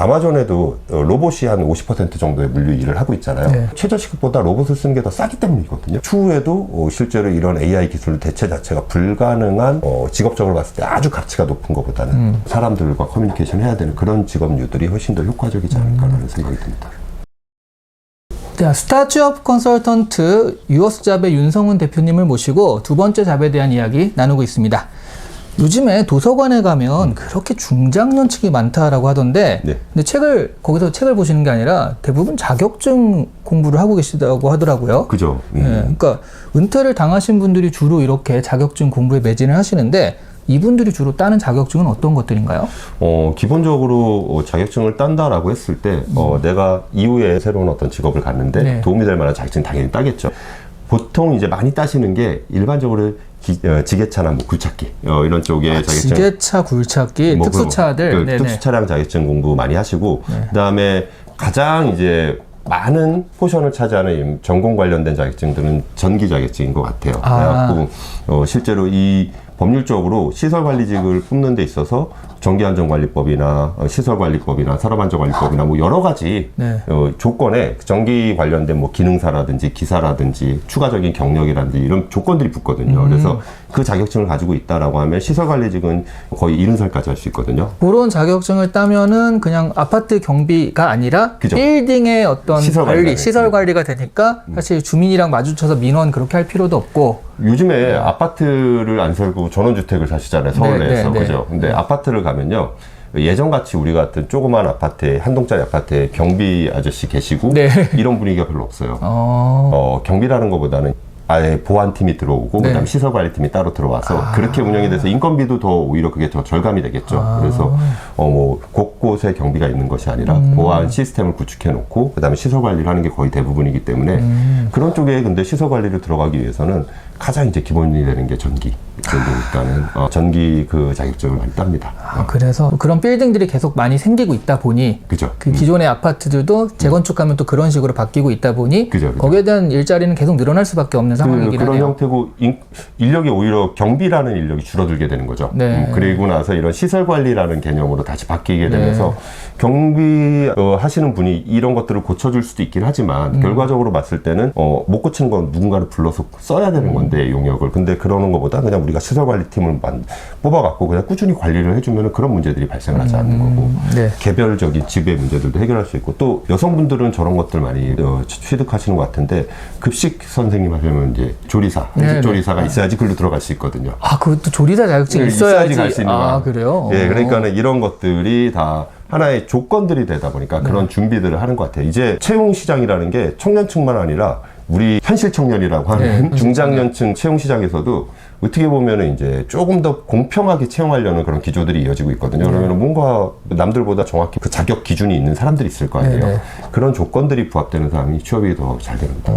아마존에도 로봇이 한 50% 정도의 물류 일을 하고 있잖아요. 네. 최저시급보다 로봇을 쓰는 게 더 싸기 때문이거든요. 추후에도 실제로 이런 AI 기술 대체 자체가 불가능한 직업적으로 봤을 때 아주 가치가 높은 것보다는 사람들과 커뮤니케이션 해야 되는 그런 직업류들이 훨씬 더 효과적이지 않을까라는 생각이 듭니다. 자, 스타 취업 컨설턴트 유어스잡의 윤성훈 대표님을 모시고 두 번째 잡에 대한 이야기 나누고 있습니다. 요즘에 도서관에 가면 그렇게 중장년층이 많다라고 하던데, 네. 근데 거기서 책을 보시는 게 아니라 대부분 자격증 공부를 하고 계시다고 하더라고요. 그죠. 네, 그러니까 은퇴를 당하신 분들이 주로 이렇게 자격증 공부에 매진을 하시는데, 이분들이 주로 따는 자격증은 어떤 것들인가요? 기본적으로 자격증을 딴다라고 했을 때 내가 이후에 새로운 어떤 직업을 갖는데 네. 도움이 될 만한 자격증 당연히 따겠죠. 보통 이제 많이 따시는 게 일반적으로 지게차나 뭐 굴착기 이런 쪽의 자격증. 지게차, 굴착기, 뭐 특수차들. 특수차량 자격증 공부 많이 하시고 그다음에 가장 이제 많은 포션을 차지하는 전공 관련된 자격증들은 전기 자격증인 것 같아요. 그래갖고 실제로 이 법률적으로 시설관리직을 뽑는 데 있어서 전기안전관리법이나 시설관리법이나 산업안전관리법이나 뭐 여러 가지 네. 조건에 전기 관련된 뭐 기능사라든지 기사라든지 추가적인 경력이라든지 이런 조건들이 붙거든요. 그래서 그 자격증을 가지고 있다라고 하면 시설관리직은 거의 70살까지 할 수 있거든요. 그런 자격증을 따면은 그냥 아파트 경비가 아니라 그죠. 빌딩의 어떤 시설 관리가 되죠. 되니까 사실 주민이랑 마주쳐서 민원 그렇게 할 필요도 없고. 요즘에 아파트를 안 살고 전원주택을 사시잖아요. 서울 내에서. 그죠. 근데 아파트를 가면요. 예전같이 우리 같은 조그만 아파트에, 한 동짜리 아파트에 경비 아저씨 계시고 이런 분위기가 별로 없어요. 경비라는 것보다는 아예 보안팀이 들어오고 그다음에 시설관리팀이 따로 들어와서 그렇게 운영이 돼서 인건비도 더 오히려 그게 더 절감이 되겠죠. 그래서 뭐 곳곳에 경비가 있는 것이 아니라 보안 시스템을 구축해 놓고 그다음에 시설관리를 하는 게 거의 대부분이기 때문에 그런 쪽에 근데 시설관리를 들어가기 위해서는 가장 이제 기본이 되는 게 전기 정도니까는 전기 그 자격증을 많이 땁니다. 그래서 그런 빌딩들이 계속 많이 생기고 있다 보니 그죠. 그 기존의 아파트들도 재건축하면 또 그런 식으로 바뀌고 있다 보니 그죠. 거기에 대한 일자리는 계속 늘어날 수밖에 없는 상황이긴 그런 하네요. 형태고 인력이 오히려 경비라는 인력이 줄어들게 되는 거죠. 그리고 나서 이런 시설관리라는 개념으로 다시 바뀌게 되면서 경비 하시는 분이 이런 것들을 고쳐줄 수도 있긴 하지만 결과적으로 봤을 때는 못 고치는 건 누군가를 불러서 써야 되는 건데 용역을. 근데 그러는 것보다 그냥 우리가 시설관리팀을 뽑아갖고 그냥 꾸준히 관리를 해주면 그런 문제들이 발생을 하지 않는 거고 개별적인 지배 문제들도 해결할 수 있고 또 여성분들은 저런 것들 많이 취득하시는 것 같은데 급식 선생님 하려면 이제 조리사, 조리사가 있어야지 글로 들어갈 수 있거든요. 그것도 조리사 자격증이 있어야지 갈 수 있는 거야. 그래요? 그러니까는 이런 것들이 다 하나의 조건들이 되다 보니까 그런 준비들을 하는 것 같아요. 이제 채용 시장이라는 게 청년층만 아니라 우리 현실 청년이라고 하는 중장년층 채용 시장에서도 어떻게 보면은 이제 조금 더 공평하게 채용하려는 그런 기조들이 이어지고 있거든요. 그러면 뭔가 남들보다 정확히 그 자격 기준이 있는 사람들이 있을 거 아니에요. 그런 조건들이 부합되는 사람이 취업이 더 잘 됩니다.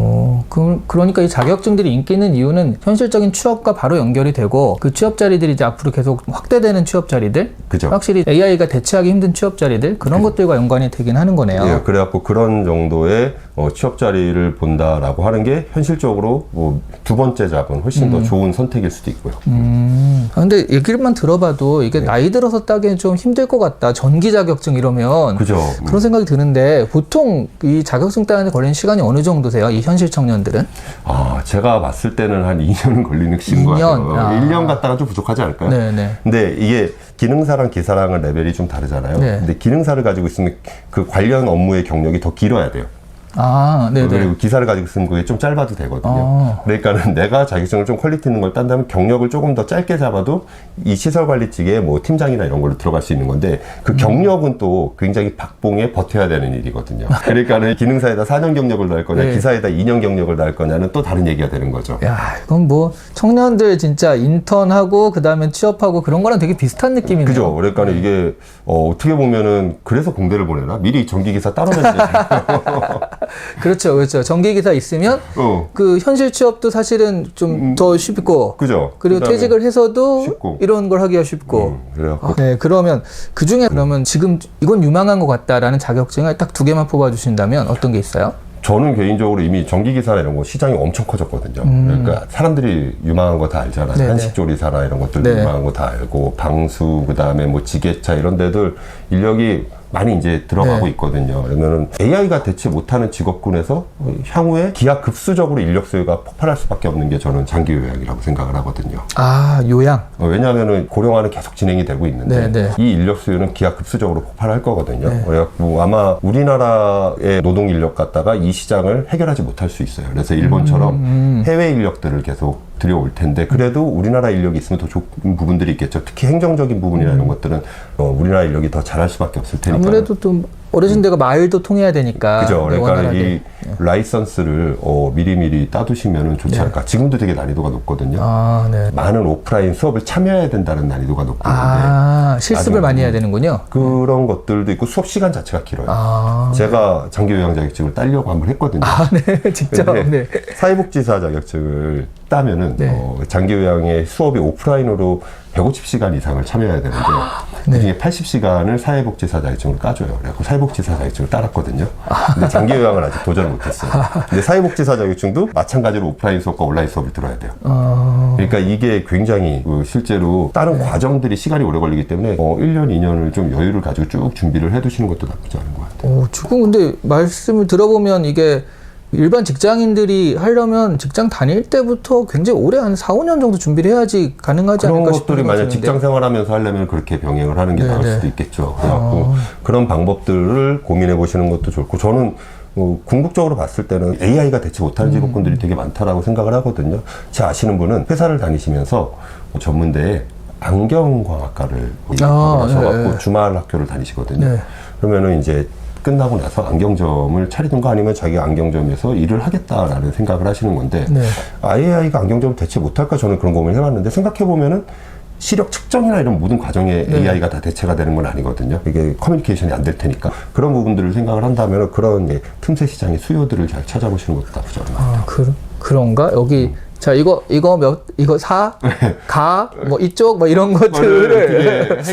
그러니까 이 자격증들이 인기 있는 이유는 현실적인 취업과 바로 연결이 되고 그 취업 자리들이 이제 앞으로 계속 확대되는 취업 자리들, 그죠. 확실히 AI가 대체하기 힘든 취업 자리들 그런 것들과 연관이 되긴 하는 거네요. 그래갖고 그런 정도의 취업 자리를 본다라고 하는 게 현실적으로 뭐 두 번째 잡은 훨씬 더 좋은 선택일 수도 있고요. 근데 얘기만 들어봐도 이게 나이 들어서 따기엔 좀 힘들 것 같다. 전기 자격증 이러면. 그죠. 그런 생각이 드는데 보통 이 자격증 따는데 걸리는 시간이 어느 정도세요? 이 현실 청년들은? 제가 봤을 때는 한 2년은 걸리는 것 같아요. 1년 갔다가 좀 부족하지 않을까요? 근데 이게 기능사랑 기사랑은 레벨이 좀 다르잖아요. 근데 기능사를 가지고 있으면 그 관련 업무의 경력이 더 길어야 돼요. 그리고 기사를 가지고 있으면 그게 좀 짧아도 되거든요. 그러니까는 내가 자격증을 좀 퀄리티 있는 걸 딴다면 경력을 조금 더 짧게 잡아도 이 시설관리직에 뭐 팀장이나 이런 걸로 들어갈 수 있는 건데 그 경력은 또 굉장히 박봉에 버텨야 되는 일이거든요. 그러니까는 기능사에다 4년 경력을 넣을 거냐 기사에다 2년 경력을 넣을 거냐는 또 다른 얘기가 되는 거죠. 이건 뭐 청년들 진짜 인턴하고 그 다음에 취업하고 그런 거랑 되게 비슷한 느낌이네요. 그죠. 그러니까 이게 어떻게 보면은 그래서 공대를 보내나? 미리 전기기사 따로 내야 그렇죠. 전기기사 있으면 그 현실 취업도 사실은 좀 더 쉽고, 그죠. 그리고 퇴직을 해서도 쉽고. 이런 걸 하기가 쉽고. 그래갖고. 그러면 그 중에 그러면 지금 이건 유망한 것 같다라는 자격증을 딱 2개만 뽑아주신다면 어떤 게 있어요? 저는 개인적으로 이미 전기기사나 이런 거 시장이 엄청 커졌거든요. 그러니까 사람들이 유망한 거 다 알잖아요. 한식조리사나 이런 것들도 유망한 거 다 알고 방수 그다음에 뭐 지게차 이런 데들 인력이 많이 이제 들어가고 있거든요. 그러면은 AI가 대체 못하는 직업군에서 향후에 기하급수적으로 인력 수요가 폭발할 수밖에 없는 게 저는 장기 요양이라고 생각을 하거든요. 아, 요양. 왜냐하면은 고령화는 계속 진행이 되고 있는데 이 인력 수요는 기하급수적으로 폭발할 거거든요. 그래갖고 아마 우리나라의 노동 인력 갖다가 이 시장을 해결하지 못할 수 있어요. 그래서 일본처럼 해외 인력들을 계속 들여올 텐데 그래도 우리나라 인력이 있으면 더 좋은 부분들이 있겠죠. 특히 행정적인 부분이나 이런 것들은 우리나라 인력이 더 잘할 수밖에 없을 테니까. 아무래도 또 어르신들과 말도 통해야 되니까. 그죠. 그러니까 이 라이선스를 미리미리 따두시면 좋지 않을까. 지금도 되게 난이도가 높거든요. 아, 네. 많은 오프라인 수업을 참여해야 된다는 난이도가 높은데. 아, 실습을 많이 해야 되는군요. 그런 것들도 있고 수업 시간 자체가 길어요. 아, 제가 장기 요양 자격증을 따려고 한번 했거든요. 아, 네. 직접. 네. 사회복지사 자격증을 따면은 장기 요양의 수업이 오프라인으로 150시간 이상을 참여해야 되는데 그중에 80시간을 사회복지사 자격증으로 따줘요. 그래서 사회복지사 자격증을 따랐거든요. 근데 장기 요양은 아직 도전을 못했어요. 근데 사회복지사 자격증도 마찬가지로 오프라인 수업과 온라인 수업을 들어야 돼요. 그러니까 이게 굉장히 실제로 다른 과정들이 시간이 오래 걸리기 때문에 1년, 2년을 좀 여유를 가지고 쭉 준비를 해두시는 것도 나쁘지 않은 것 같아요. 지금 근데 말씀을 들어보면 이게 일반 직장인들이 하려면 직장 다닐 때부터 굉장히 오래 한 4, 5년 정도 준비를 해야지 가능하지 않을까 싶은 그런 것들이 만약 직장 생활하면서 하려면 그렇게 병행을 하는 게 나을 수도 있겠죠. 그래갖고 그런 방법들을 고민해 보시는 것도 좋고 저는 궁극적으로 봤을 때는 AI가 대체 못하는 직업군들이 되게 많다라고 생각을 하거든요. 제 아시는 분은 회사를 다니시면서 전문대에 안경광학과를 가셔갖고 주말 학교를 다니시거든요. 그러면은 이제 끝나고 나서 안경점을 차리든가 아니면 자기가 안경점에서 일을 하겠다라는 생각을 하시는 건데 AI가 안경점을 대체 못할까 저는 그런 고민을 해봤는데 생각해보면은 시력 측정이나 이런 모든 과정에 AI가 다 대체가 되는 건 아니거든요. 이게 커뮤니케이션이 안 될 테니까 그런 부분들을 생각을 한다면 그런 틈새 시장의 수요들을 잘 찾아보시는 것도 나쁘지 않은 것 같아요. 그런가? 여기 자 이거 가 뭐 이쪽 뭐 이런 것들을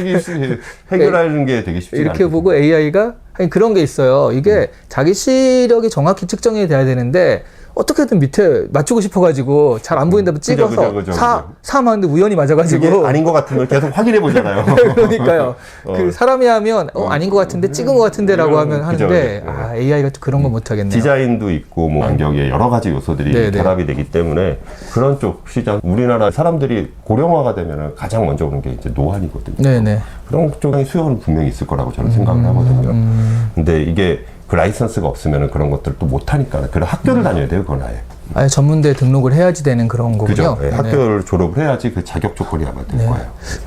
해결하는 게 되게 쉽지 않아요. 이렇게 보고 AI가 그런 게 있어요. 이게 자기 시력이 정확히 측정이 돼야 되는데 어떻게든 밑에 맞추고 싶어가지고 잘 안 보인다고 찍어서 그죠. 4 하는데 우연히 맞아가지고 그게 아닌 것 같은 걸 계속 확인해 보잖아요. 그러니까요. 그 사람이 하면 아닌 것 같은데 찍은 것 같은데라고 하면 하는데 AI가 또 그런 거 못하겠네요. 디자인도 있고 뭐 안경에 여러 가지 요소들이 결합이 되기 때문에 그런 쪽 시장 우리나라 사람들이 고령화가 되면 가장 먼저 오는 게 이제 노안이거든요. 그런 쪽의 수요는 분명히 있을 거라고 저는 생각을 하거든요. 근데 이게 그 라이선스가 없으면 그런 것들을 또 못하니까 그런 학교를 다녀야 돼요. 그건 아예 전문대에 등록을 해야지 되는 그런 거군요. 그죠? 학교를 졸업을 해야지 그 자격 조건이 아마 될 거예요.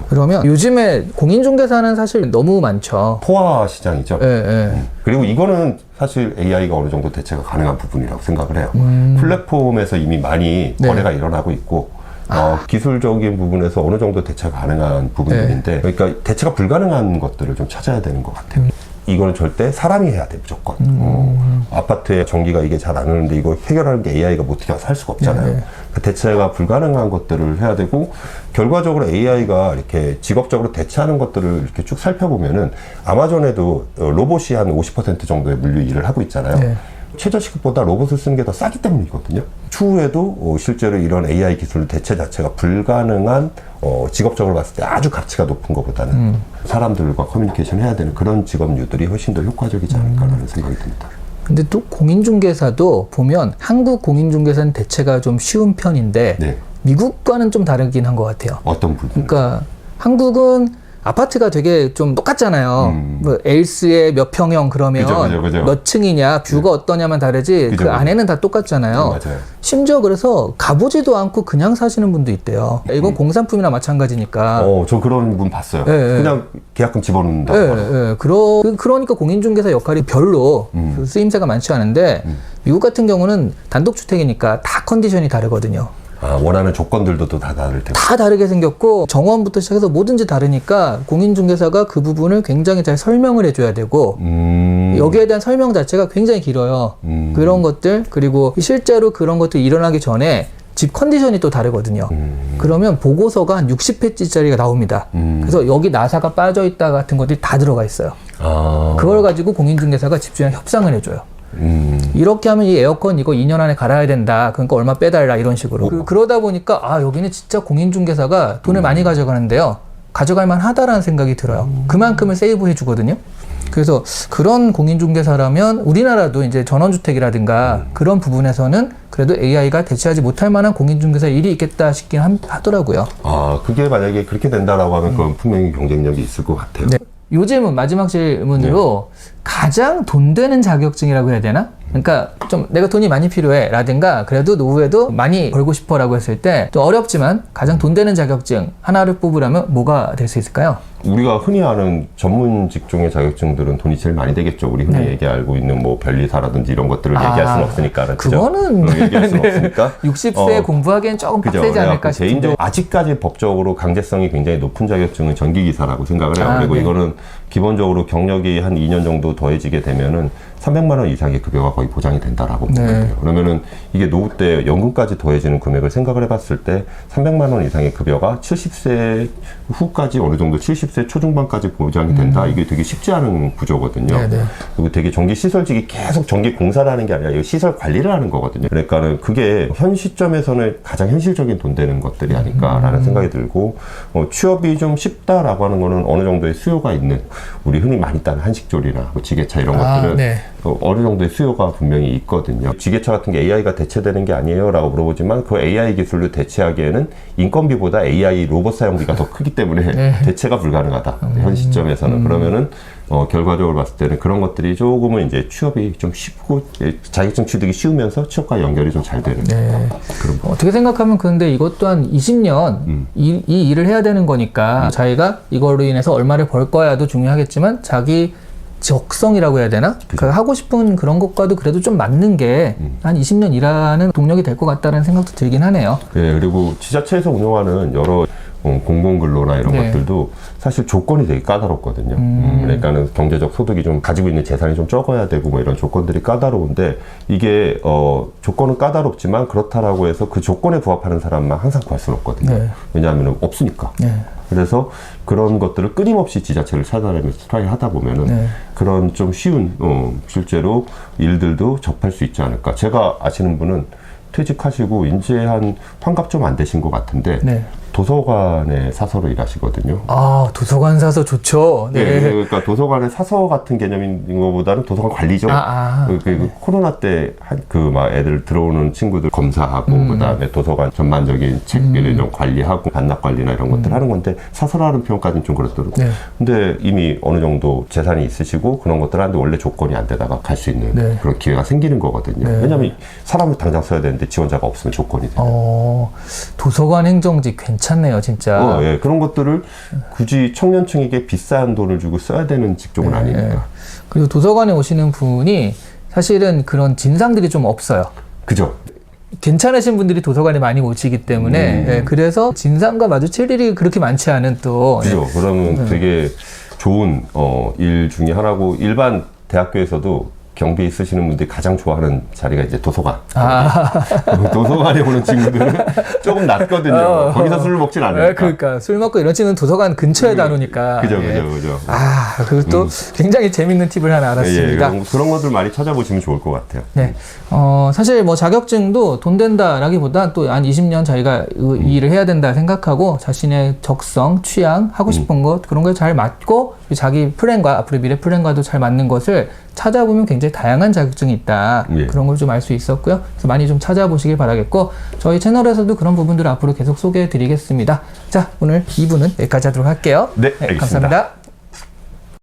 그러면 요즘에 공인중개사는 사실 너무 많죠. 포화 시장이죠. 그리고 이거는 사실 AI가 어느 정도 대체가 가능한 부분이라고 생각을 해요. 플랫폼에서 이미 많이 거래가 일어나고 있고 기술적인 부분에서 어느 정도 대체가 가능한 부분들인데 그러니까 대체가 불가능한 것들을 좀 찾아야 되는 것 같아요. 이거는 절대 사람이 해야 돼 무조건. 아파트에 전기가 이게 잘 안 오는데 이거 해결하는 게 AI가 못 해서 할 수가 없잖아요. 그 대체가 불가능한 것들을 해야 되고 결과적으로 AI가 이렇게 직업적으로 대체하는 것들을 이렇게 쭉 살펴보면은 아마존에도 로봇이 한 50% 정도의 물류 일을 하고 있잖아요. 최저시급보다 로봇을 쓰는 게 더 싸기 때문이거든요. 추후에도 실제로 이런 AI 기술 대체 자체가 불가능한 직업적으로 봤을 때 아주 가치가 높은 것보다는 사람들과 커뮤니케이션 해야 되는 그런 직업류들이 훨씬 더 효과적이지 않을까라는 생각이 듭니다. 근데 또 공인중개사도 보면 한국 공인중개사는 대체가 좀 쉬운 편인데 미국과는 좀 다르긴 한 것 같아요. 어떤 부분? 그러니까 한국은 아파트가 되게 좀 똑같잖아요. 뭐 엘스의 몇 평형 그러면 그죠. 몇 층이냐, 뷰가 어떠냐만 다르지 그 안에는 다 똑같잖아요. 맞아요. 심지어 그래서 가보지도 않고 그냥 사시는 분도 있대요. 이건 공산품이나 마찬가지니까. 저 그런 분 봤어요. 그냥 계약금 집어넣는다. 그러니까 공인중개사 역할이 별로 그 쓰임새가 많지 않은데 미국 같은 경우는 단독주택이니까 다 컨디션이 다르거든요. 원하는 조건들도 또 다 다를 테고. 다 다르게 생겼고 정원부터 시작해서 뭐든지 다르니까 공인중개사가 그 부분을 굉장히 잘 설명을 해줘야 되고 여기에 대한 설명 자체가 굉장히 길어요. 그런 것들 그리고 실제로 그런 것들이 일어나기 전에 집 컨디션이 또 다르거든요. 그러면 보고서가 한 60페이지짜리가 나옵니다. 그래서 여기 나사가 빠져있다 같은 것들이 다 들어가 있어요. 그걸 가지고 공인중개사가 집주인랑 협상을 해줘요. 이렇게 하면 이 에어컨 이거 2년 안에 갈아야 된다. 그러니까 얼마 빼달라 이런 식으로. 그러다 보니까 여기는 진짜 공인중개사가 돈을 많이 가져가는데요. 가져갈 만하다라는 생각이 들어요. 그만큼을 세이브해 주거든요. 그래서 그런 공인중개사라면 우리나라도 이제 전원주택이라든가 그런 부분에서는 그래도 AI가 대체하지 못할 만한 공인중개사 일이 있겠다 싶긴 하더라고요. 아, 그게 만약에 그렇게 된다라고 하면 그건 분명히 경쟁력이 있을 것 같아요. 네. 요즘은 마지막 질문으로 가장 돈 되는 자격증이라고 해야 되나? 그러니까 좀 내가 돈이 많이 필요해 라든가 그래도 노후에도 많이 벌고 싶어 라고 했을 때 좀 어렵지만 가장 돈 되는 자격증 하나를 뽑으라면 뭐가 될 수 있을까요? 우리가 흔히 아는 전문 직종의 자격증들은 돈이 제일 많이 되겠죠. 우리 흔히 얘기 알고 있는 뭐 변리사라든지 이런 것들을 얘기할 수는 없으니까. 그거는 얘기할 수는 없으니까. 60세에 공부하기엔 조금 빡세지 않을까 싶은데. 개인적으로 아직까지 법적으로 강제성이 굉장히 높은 자격증은 전기기사라고 생각을 해요. 그리고 이거는 기본적으로 경력이 한 2년 정도 더해지게 되면은 300만 원 이상의 급여가 거의 보장이 된다라고 보면 돼요. 그러면은 이게 노후 때 연금까지 더해지는 금액을 생각을 해봤을 때 300만 원 이상의 급여가 70세 후까지 어느 정도 70세 초중반까지 보장이 된다. 이게 되게 쉽지 않은 구조거든요. 그리고 되게 전기 시설직이 계속 전기 공사를 하는 게 아니라 이 시설 관리를 하는 거거든요. 그러니까는 그게 현 시점에서는 가장 현실적인 돈 되는 것들이 아닐까라는 생각이 들고 취업이 좀 쉽다라고 하는 거는 어느 정도의 수요가 있는 우리 흔히 많이 따는 한식조리나 뭐 지게차 이런 것들은 어느 정도의 수요가 분명히 있거든요. 지게차 같은 게 AI가 대체되는 게 아니에요 라고 물어보지만 그 AI 기술로 대체하기에는 인건비보다 AI 로봇 사용비가 더 크기 때문에 대체가 불가능하다. 현 시점에서는. 그러면은 결과적으로 봤을 때는 그런 것들이 조금은 이제 취업이 좀 쉽고 자격증 취득이 쉬우면서 취업과 연결이 좀 잘 되는 그런 거. 어떻게 생각하면 근데 이것 또한 20년 이 일을 해야 되는 거니까 자기가 이걸로 인해서 얼마를 벌 거야도 중요하겠지만 자기 적성이라고 해야 되나? 그 하고 싶은 그런 것과도 그래도 좀 맞는 게 한 20년 일하는 동력이 될 것 같다는 생각도 들긴 하네요. 네, 그리고 지자체에서 운영하는 여러 공공근로나 이런 것들도 사실 조건이 되게 까다롭거든요. 그러니까는 경제적 소득이 좀 가지고 있는 재산이 좀 적어야 되고 뭐 이런 조건들이 까다로운데 이게 조건은 까다롭지만 그렇다라고 해서 그 조건에 부합하는 사람만 항상 구할 수는 없거든요. 왜냐하면 없으니까. 그래서 그런 것들을 끊임없이 지자체를 찾아내면서 트라이 하다 보면은 그런 좀 쉬운 실제로 일들도 접할 수 있지 않을까. 제가 아시는 분은 퇴직하시고 이제 한 환갑 좀 안 되신 것 같은데 도서관에 사서로 일하시거든요. 아, 도서관 사서 좋죠. 그러니까 도서관의 사서 같은 개념인 것보다는 도서관 관리죠. 그 코로나 때 막 애들 들어오는 친구들 검사하고 그다음에 도서관 전반적인 책들을 좀 관리하고 반납 관리나 이런 것들 하는 건데 사서라는 표현까지는 좀 그렇더라고요. 근데 이미 어느 정도 재산이 있으시고 그런 것들 하는데 원래 조건이 안 되다가 갈 수 있는 그런 기회가 생기는 거거든요. 왜냐하면 사람을 당장 써야 되는데 지원자가 없으면 조건이 돼요. 도서관 행정직 괜찮네요, 진짜. 그런 것들을 굳이 청년층에게 비싼 돈을 주고 써야 되는 직종은 아니니까. 그리고 도서관에 오시는 분이 사실은 그런 진상들이 좀 없어요. 그죠? 괜찮으신 분들이 도서관에 많이 오시기 때문에 그래서 진상과 마주칠 일이 그렇게 많지 않은 또. 그죠? 그러면 되게 좋은 일 중에 하나고 일반 대학교에서도 경비 쓰시는 분들이 가장 좋아하는 자리가 이제 도서관. 도서관에 오는 친구들은 조금 낫거든요. 거기서 술을 먹진 않으니까. 그러니까 술 먹고 이런 친구는 도서관 근처에 다 놓으니까. 그죠. 그리고 또 굉장히 재밌는 팁을 하나 알았습니다. 그런 것들 많이 찾아보시면 좋을 것 같아요. 사실 뭐 자격증도 돈 된다라기보다 또 한 20년 자기가 이 일을 해야 된다 생각하고 자신의 적성, 취향, 하고 싶은 것 그런 거에 잘 맞고 자기 플랜과 앞으로 미래 플랜과도 잘 맞는 것을 찾아보면 굉장히 다양한 자격증이 있다. 그런 걸 좀 알 수 있었고요. 그래서 많이 좀 찾아보시길 바라겠고 저희 채널에서도 그런 부분들을 앞으로 계속 소개해 드리겠습니다. 자, 오늘 2부는 여기까지 하도록 할게요. 네, 알겠습니다. 감사합니다.